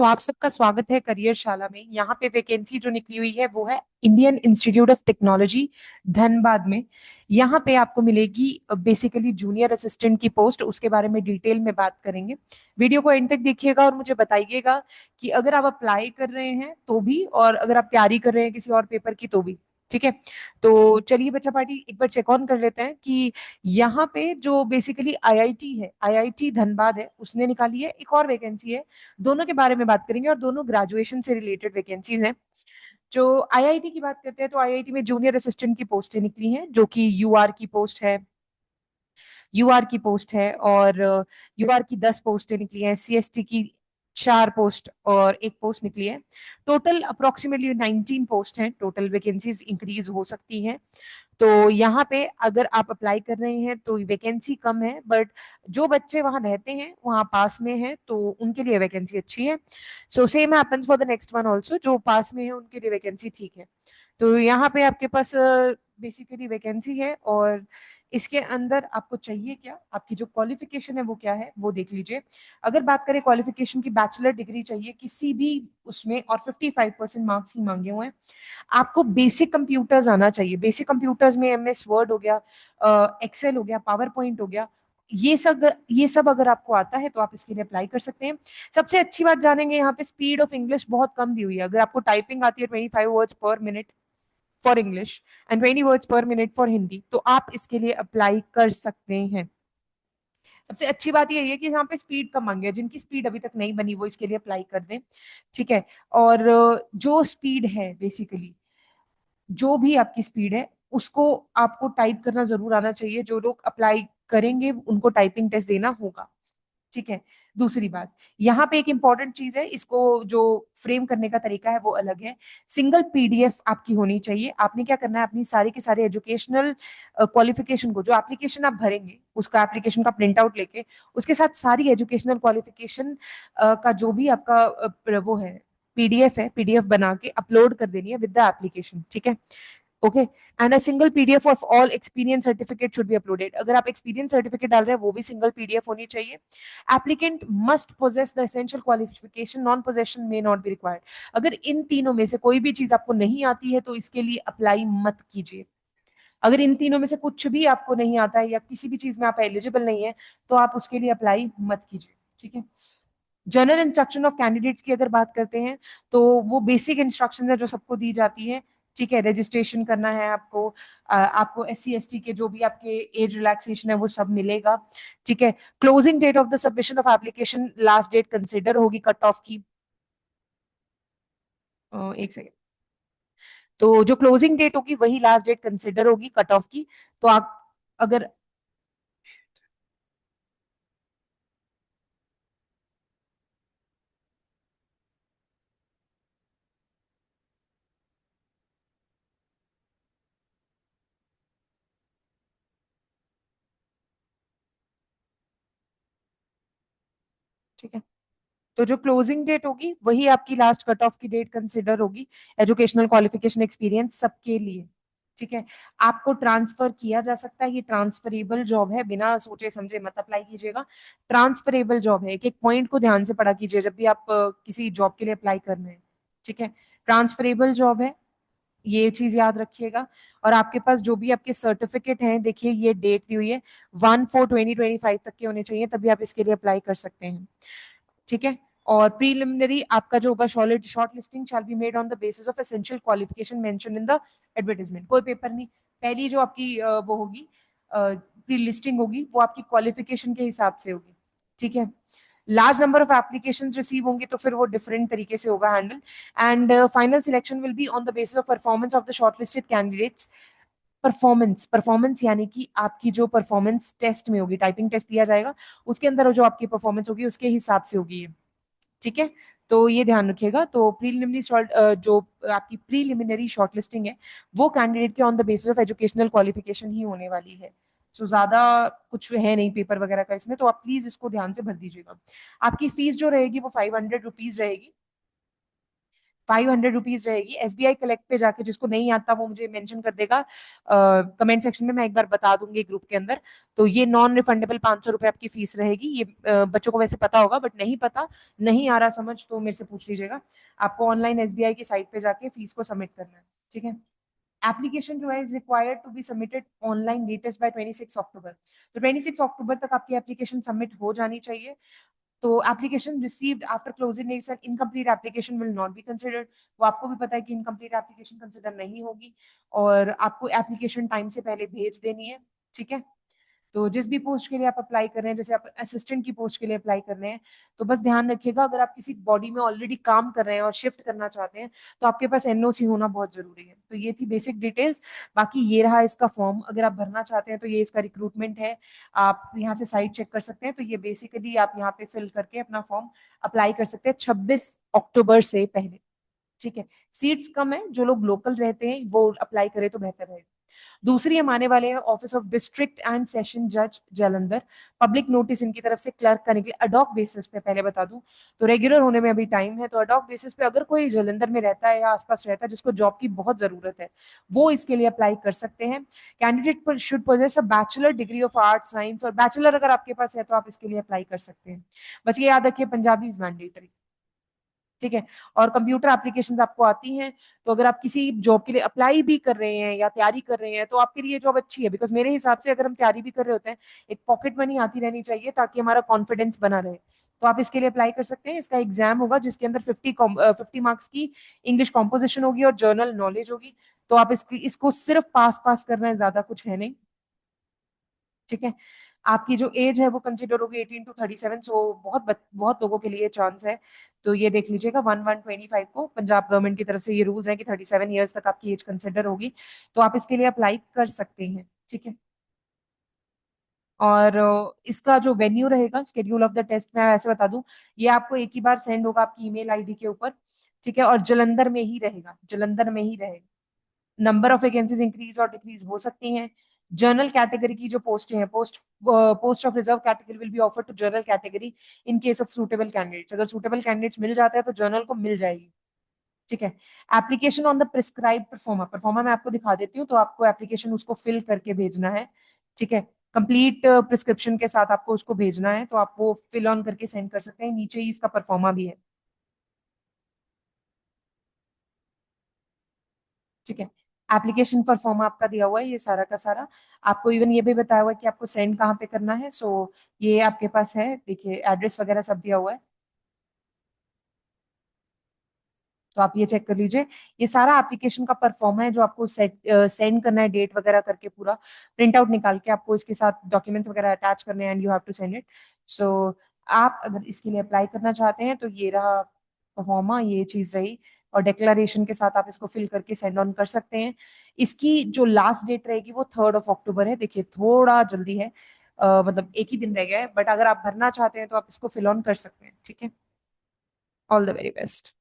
आप सबका स्वागत है करियरशाला में। यहाँ पे वैकेंसी जो निकली हुई है वो है Indian institute of technology Dhanbad में। यहाँ पे आपको मिलेगी बेसिकली जूनियर असिस्टेंट की पोस्ट। उसके बारे में डिटेल में बात करेंगे। वीडियो को एंड तक देखिएगा और मुझे बताइएगा कि अगर आप अप्लाई कर रहे हैं तो भी, और अगर आप तैयारी कर रहे हैं किसी और पेपर की तो भी। ठीक है। तो चलिए बच्चा पार्टी एक बार चेक ऑन कर लेते हैं कि यहाँ पे जो बेसिकली आईआईटी है, आईआईटी धनबाद है, उसने निकाली है एक और वैकेंसी है। दोनों के बारे में बात करेंगे और दोनों ग्रेजुएशन से रिलेटेड वैकेंसीज हैं। जो आईआईटी की बात करते हैं तो आईआईटी में जूनियर असिस्टेंट की पोस्टें निकली हैं जो कि यूआर की पोस्ट है। यूआर की पोस्ट है और यूआर की 10 पोस्टें निकली हैं। सीएसटी की 4 पोस्ट और एक पोस्ट निकली है। टोटल अप्रोक्सीमेटली 19 पोस्ट हैं। टोटल वैकेंसीज इंक्रीज हो सकती हैं। तो यहाँ पे अगर आप अप्लाई कर रहे हैं तो वैकेंसी कम है, बट जो बच्चे वहां रहते हैं वहां पास में है तो उनके लिए वैकेंसी अच्छी है। So same happens for the next one also, जो पास में है उनके लिए वैकेंसी ठीक है। तो यहाँ पे आपके पास बेसिकली वैकेंसी है और इसके अंदर आपको चाहिए क्या, आपकी जो क्वालिफिकेशन है वो क्या है वो देख लीजिए। अगर बात करें क्वालिफिकेशन की, बैचलर डिग्री चाहिए किसी भी उसमें और 55% मार्क्स ही मांगे हुए हैं। आपको बेसिक कंप्यूटर्स आना चाहिए। बेसिक कंप्यूटर्स में एमएस वर्ड हो गया, एक्सेल हो गया, पावर पॉइंट हो गया, ये सब अगर आपको आता है तो आप इसके लिए अप्लाई कर सकते हैं। सबसे अच्छी बात जानेंगे, यहाँ पे स्पीड ऑफ इंग्लिश बहुत कम दी हुई है। अगर आपको टाइपिंग आती है 25 वर्ड्स पर minute for English and 20 words पर मिनट फॉर हिंदी, तो आप इसके लिए अप्लाई कर सकते हैं। सबसे अच्छी बात यही है कि यहाँ पे स्पीड कम मांगी है। जिनकी स्पीड अभी तक नहीं बनी वो इसके लिए अप्लाई कर दें। ठीक है। और जो स्पीड है बेसिकली, जो भी आपकी स्पीड है उसको आपको टाइप करना जरूर आना चाहिए। जो लोग अप्लाई करेंगे उनको टाइपिंग टेस्ट देना होगा। ठीक है। दूसरी बात, यहाँ पे एक इंपॉर्टेंट चीज है, इसको जो फ्रेम करने का तरीका है वो अलग है। सिंगल पीडीएफ आपकी होनी चाहिए। आपने क्या करना है, अपनी सारी के सारे एजुकेशनल क्वालिफिकेशन को, जो एप्लीकेशन आप भरेंगे उसका एप्लीकेशन का प्रिंट आउट लेके उसके साथ सारी एजुकेशनल क्वालिफिकेशन का जो भी आपका वो है, पीडीएफ है, पीडीएफ बना के अपलोड कर देनी है विद द एप्लीकेशन। ठीक है। Okay. And a single PDF of all experience certificate should be uploaded. अगर आप एक्सपीरियंस सर्टिफिकेट डाल रहे हैं वो भी सिंगल पीडीएफ होनी चाहिए। Applicant must possess the essential qualification, non possession may not be required. अगर इन तीनों में से कोई भी चीज आपको नहीं आती है तो इसके लिए अप्लाई मत कीजिए। अगर इन तीनों में से कुछ भी आपको नहीं आता है या किसी भी चीज में आप एलिजिबल नहीं है तो आप उसके लिए अप्लाई मत कीजिए। ठीक है। जनरल इंस्ट्रक्शन ऑफ कैंडिडेट्स की अगर बात करते हैं तो वो बेसिक इंस्ट्रक्शन है जो सबको दी जाती है। ठीक है। रजिस्ट्रेशन करना है आपको, आपको SC ST के जो भी आपके एज रिलैक्सेशन है वो सब मिलेगा। ठीक है। Closing date of the submission of application, last date consider होगी कट ऑफ की। एक सेकेंड। तो जो क्लोजिंग डेट होगी वही लास्ट डेट कंसिडर होगी कट ऑफ की। तो आप अगर, ठीक है, तो जो क्लोजिंग डेट होगी वही आपकी लास्ट कट ऑफ की डेट कंसिडर होगी एजुकेशनल क्वालिफिकेशन एक्सपीरियंस सबके लिए। ठीक है। आपको ट्रांसफर किया जा सकता है, ये ट्रांसफरेबल जॉब है, बिना सोचे समझे मत अप्लाई कीजिएगा। ट्रांसफरेबल जॉब है। एक एक पॉइंट को ध्यान से पढ़ा कीजिए जब भी आप किसी जॉब के लिए अप्लाई कर रहे हैं। ठीक है। ट्रांसफरेबल जॉब है, ये चीज याद रखिएगा। और आपके पास जो भी आपके सर्टिफिकेट हैं, देखिए ये डेट दी हुई है 1/4/2025 तक के होने चाहिए, तभी आप इसके लिए अप्लाई कर सकते हैं। ठीक है। और प्रीलिमिनरी आपका जो होगा, solid short listing shall be made on the basis of essential qualification mention in the advertisement. कोई पेपर नहीं, पहली जो आपकी वो होगी प्री लिस्टिंग होगी वो आपकी क्वालिफिकेशन के हिसाब से होगी। ठीक है। Large number of application receive होंगे तो फिर वो डिफरेंट तरीके से होगा handle. And final selection will be on the basis of performance of the shortlisted candidates. Performance, performance यानी कि आपकी जो परफॉर्मेंस टेस्ट में होगी, टाइपिंग टेस्ट दिया जाएगा उसके अंदर जो आपकी परफॉर्मेंस होगी उसके हिसाब से होगी ये। ठीक है। तो ये ध्यान रखिएगा। तो प्रीलिमिनरी शॉर्ट जो आपकी प्रीलिमिनरी शॉर्टलिस्टिंग है वो कैंडिडेट के on the basis of educational qualification ही होने वाली है। सो ज्यादा कुछ है नहीं पेपर वगैरह का इसमें, तो आप प्लीज इसको ध्यान से भर दीजिएगा। आपकी फीस जो रहेगी वो 500 रुपीज रहेगी। ₹500 रहेगी। एसबीआई कलेक्ट पे जाके, जिसको नहीं आता वो मुझे मेंशन कर देगा कमेंट सेक्शन में, मैं एक बार बता दूंगी ग्रुप के अंदर। तो ये नॉन रिफंडेबल ₹500 आपकी फीस रहेगी। ये बच्चों को वैसे पता होगा, बट नहीं पता, नहीं आ रहा समझ तो मेरे से पूछ लीजिएगा। आपको ऑनलाइन एसबीआई की साइट पे जाके फीस को सबमिट करना है, ठीक है। एप्लीकेशन जो है is required to be submitted online latest by 26 October. तो 26 अक्टूबर तक आपकी एप्लीकेशन सबमिट हो जानी चाहिए। तो application received after closing dates and incomplete application will not be considered. वो आपको भी पता है कि इनकम्प्लीट एप्लीकेशन कंसिडर नहीं होगी, और आपको एप्लीकेशन टाइम से पहले भेज देनी है, ठीक है। तो जिस भी पोस्ट के लिए आप अप्लाई कर रहे हैं, जैसे आप असिस्टेंट की पोस्ट के लिए अप्लाई कर रहे हैं, तो बस ध्यान रखिएगा, अगर आप किसी बॉडी में ऑलरेडी काम कर रहे हैं और शिफ्ट करना चाहते हैं, तो आपके पास एनओसी होना बहुत जरूरी है। तो ये थी बेसिक डिटेल्स। बाकी ये रहा इसका फॉर्म, अगर आप भरना चाहते हैं तो ये इसका रिक्रूटमेंट है। आप यहाँ से साइट चेक कर सकते हैं। तो ये बेसिकली आप यहाँ पे फिल करके अपना फॉर्म अप्लाई कर सकते हैं 26 अक्टूबर से पहले, ठीक है। सीट्स कम है, जो लोग लोकल रहते हैं वो अप्लाई करें तो बेहतर है। दूसरी हम आने वाले हैं office of district and session जज जालंधर। पब्लिक नोटिस इनकी तरफ से क्लर्क का निकले अडॉक बेसिस पे, पहले बता दूं तो रेगुलर होने में अभी टाइम है। तो अडॉक बेसिस पे अगर कोई जालंधर में रहता है या आसपास रहता है जिसको जॉब की बहुत जरूरत है, वो इसके लिए अप्लाई कर सकते हैं। Candidate should possess a bachelor degree of art science, और बैचलर अगर आपके पास है तो आप इसके लिए अप्लाई कर सकते हैं। बस ये याद रखिए, पंजाबी इज मैंडेटरी, ठीक है। और कंप्यूटर एप्लीकेशंस आपको आती हैं, तो अगर आप किसी जॉब के लिए अप्लाई भी कर रहे हैं या तैयारी कर रहे हैं, तो आपके लिए जॉब अच्छी है। बिकॉज मेरे हिसाब से अगर हम तैयारी भी कर रहे होते हैं, एक पॉकेट मनी आती रहनी चाहिए ताकि हमारा कॉन्फिडेंस बना रहे। तो आप इसके लिए अप्लाई कर सकते हैं। इसका एग्जाम होगा जिसके अंदर 50 मार्क्स की इंग्लिश कॉम्पोजिशन होगी और जर्नल नॉलेज होगी। तो आप इसको सिर्फ पास पास करना है, ज्यादा कुछ है नहीं, ठीक है। आपकी जो एज है वो कंसिडर होगी 18 to 37, सो बहुत लोगों के लिए चांस है। तो ये देख लीजिएगा 1125 को पंजाब गवर्नमेंट की तरफ से ये रूल्स हैं कि 37 ईयर्स तक आपकी एज कंसिडर होगी। तो आप इसके लिए अप्लाई कर सकते हैं, ठीक है। और इसका जो वेन्यू रहेगा, शेड्यूल ऑफ द टेस्ट मैं वैसे बता दूं, ये आपको एक ही बार सेंड होगा आपकी ईमेल आईडी के ऊपर, ठीक है। और जलंधर में ही रहेगा, जलंधर में ही रहेगा। नंबर ऑफ वैकेंसीज इंक्रीज और डिक्रीज हो सकती हैं। जर्नल कैटेगरी की जो पोस्टें हैं, post of reserve category will be offer to general category in case of suitable candidates. अगर सूटेबल कैंडिडेट्स मिल जाता है तो जर्नल को मिल जाएगी, ठीक है। Application on the prescribe proforma, proforma मैं आपको दिखा देती हूँ। तो आपको एप्लीकेशन उसको फिल करके भेजना है, ठीक है। कंप्लीट प्रिस्क्रिप्शन के साथ आपको उसको भेजना है, तो आप वो फिल ऑन करके सेंड कर सकते हैं। नीचे ही इसका परफॉर्मा भी है, ठीक है। एप्लीकेशन पर फॉर्म आपका दिया हुआ है ये सारा का सारा। आपको इवन ये भी बताया हुआ है कि आपको सेंड कहाँ पे करना है। सो ये आपके पास है, देखिए एड्रेस वगैरह सब दिया हुआ है। तो आप ये चेक कर लीजिए। ये सारा एप्लीकेशन का परफॉर्मा है जो आपको सेंड करना है, डेट वगैरह करके पूरा प्रिंट आउट निकाल के आपको इसके साथ डॉक्यूमेंट्स वगैरह अटैच करने हैं, and you have to send it. So आप अगर इसके लिए अप्लाई करना चाहते हैं तो ये रहा परफॉर्मा, ये चीज रही। और डिक्लेरेशन के साथ आप इसको फिल करके सेंड ऑन कर सकते हैं। इसकी जो लास्ट डेट रहेगी वो 3 अक्टूबर है। देखिए थोड़ा जल्दी है, मतलब एक ही दिन रह गया है, बट अगर आप भरना चाहते हैं तो आप इसको फिल ऑन कर सकते हैं, ठीक है। All the very best.